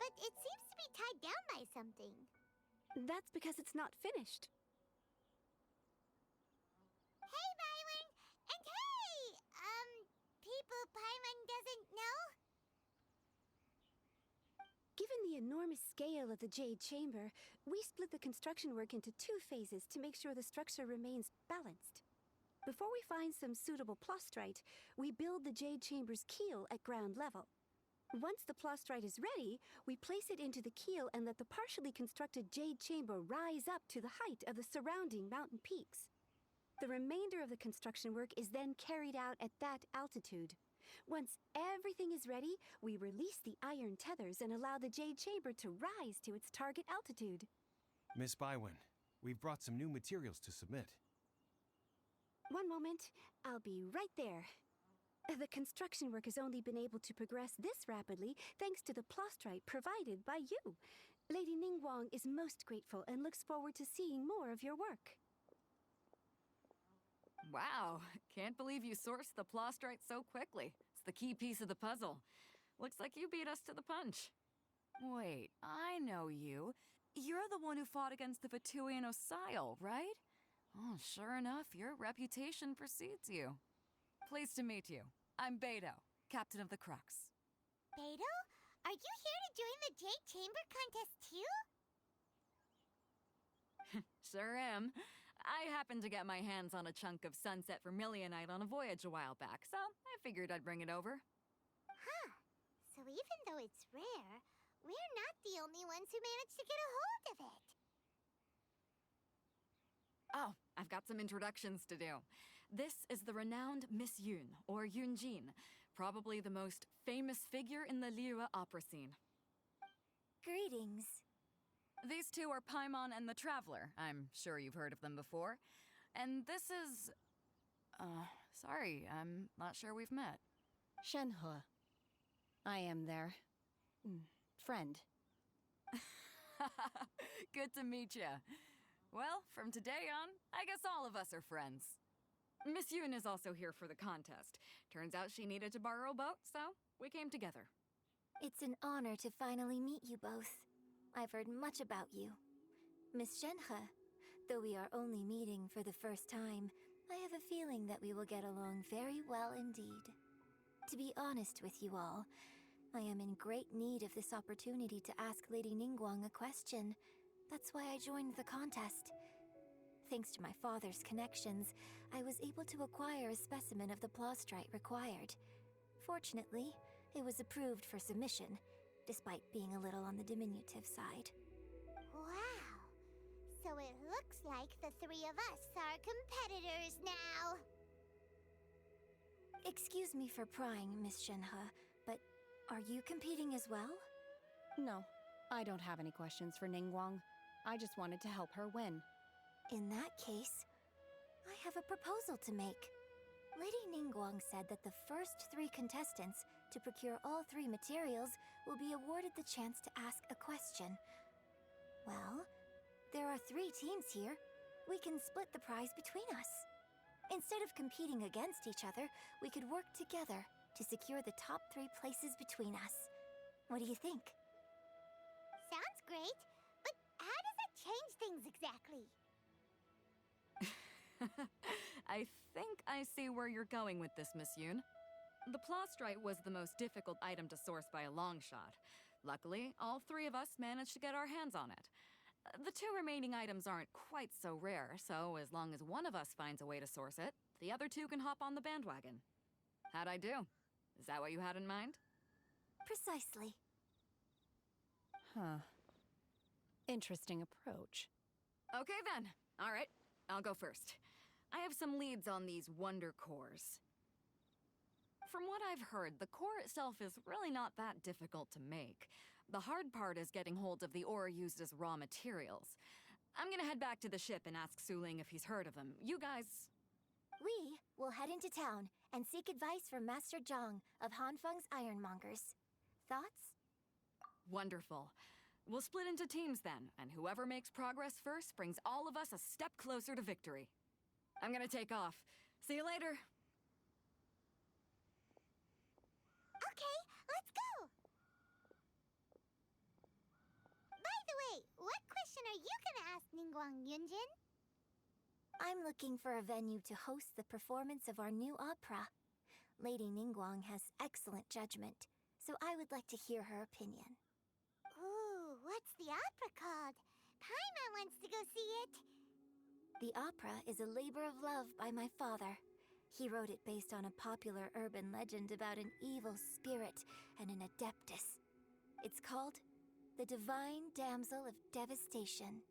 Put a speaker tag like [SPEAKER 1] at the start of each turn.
[SPEAKER 1] but it seems to be tied down by something.
[SPEAKER 2] That's because it's not finished.
[SPEAKER 1] Hey, Byron! And hey! People Paimon doesn't know?
[SPEAKER 2] Given the enormous scale of the Jade Chamber, we split the construction work into 2 phases to make sure the structure remains balanced. Before we find some suitable plastrite, we build the Jade Chamber's keel at ground level. Once the plastrite is ready, we place it into the keel and let the partially constructed Jade Chamber rise up to the height of the surrounding mountain peaks. The remainder of the construction work is then carried out at that altitude. Once everything is ready, we release the iron tethers and allow the Jade Chamber to rise to its target altitude.
[SPEAKER 3] Miss Bywin, we've brought some new materials to submit.
[SPEAKER 2] One moment, I'll be right there. The construction work has only been able to progress this rapidly thanks to the plastrite provided by you. Lady Ningguang is most grateful and looks forward to seeing more of your work.
[SPEAKER 4] Wow, can't believe you sourced the plastrite so quickly. It's the key piece of the puzzle. Looks like you beat us to the punch. Wait, I know you. You're the one who fought against the Vatuian Osile, right? Oh, sure enough, your reputation precedes you. Pleased to meet you. I'm Beto, captain of the Crux.
[SPEAKER 1] Beto? Are you here to join the Jade Chamber contest too?
[SPEAKER 4] Sure am. I happened to get my hands on a chunk of sunset vermilionite on a voyage a while back, so I figured I'd bring it over.
[SPEAKER 1] Huh. So even though it's rare, we're not the only ones who managed to get a hold of it.
[SPEAKER 4] Oh, I've got some introductions to do. This is the renowned Miss Yun, or Yunjin, probably the most famous figure in the Liyue opera scene.
[SPEAKER 1] Greetings.
[SPEAKER 4] These two are Paimon and the Traveler. I'm sure you've heard of them before. And this is... sorry, I'm not sure we've met.
[SPEAKER 5] Shenhe. I am their... friend.
[SPEAKER 4] Good to meet you. Well, from today on, I guess all of us are friends. Miss Yun is also here for the contest. Turns out she needed to borrow a boat, so we came together.
[SPEAKER 1] It's an honor to finally meet you both. I've heard much about you. Miss Shenhe, though we are only meeting for the first time, I have a feeling that we will get along very well indeed. To be honest with you all, I am in great need of this opportunity to ask Lady Ningguang a question. That's why I joined the contest. Thanks to my father's connections, I was able to acquire a specimen of the plastrite required. Fortunately, it was approved for submission, despite being a little on the diminutive side. Wow! So it looks like the 3 of us are competitors now! Excuse me for prying, Miss Shenhe, but are you competing as well?
[SPEAKER 5] No, I don't have any questions for Ningguang. I just wanted to help her win.
[SPEAKER 1] In that case, I have a proposal to make. Lady Ningguang said that the first 3 contestants to procure all 3 materials will be awarded the chance to ask a question. Well, there are 3 teams here. We can split the prize between us. Instead of competing against each other, we could work together to secure the top 3 places between us. What do you think? Sounds great, but how does that change things exactly?
[SPEAKER 4] I think I see where you're going with this, Miss Yun. The plastrite was the most difficult item to source by a long shot. Luckily, all 3 of us managed to get our hands on it. The 2 remaining items aren't quite so rare, so as long as one of us finds a way to source it, the other 2 can hop on the bandwagon. How'd I do? Is that what you had in mind?
[SPEAKER 1] Precisely.
[SPEAKER 5] Huh. Interesting approach.
[SPEAKER 4] Okay then. All right, I'll go first. I have some leads on these wonder cores. From what I've heard, the core itself is really not that difficult to make. The hard part is getting hold of the ore used as raw materials. I'm gonna head back to the ship and ask Su Ling if he's heard of them. You guys...
[SPEAKER 1] We will head into town and seek advice from Master Zhang of Hanfeng's Ironmongers. Thoughts?
[SPEAKER 4] Wonderful. We'll split into teams then, and whoever makes progress first brings all of us a step closer to victory. I'm gonna take off. See you later.
[SPEAKER 1] Okay, let's go!
[SPEAKER 6] the way, what question are you gonna ask Ningguang, Yunjin?
[SPEAKER 1] I'm looking for a venue to host the performance of our new opera. Lady Ningguang has excellent judgment, so I would like to hear her opinion.
[SPEAKER 6] Ooh, what's the opera called? Paimon wants to go see it.
[SPEAKER 1] The opera is a labor of love by my father. He wrote it based on a popular urban legend about an evil spirit and an adeptus. It's called The Divine Damsel of Devastation.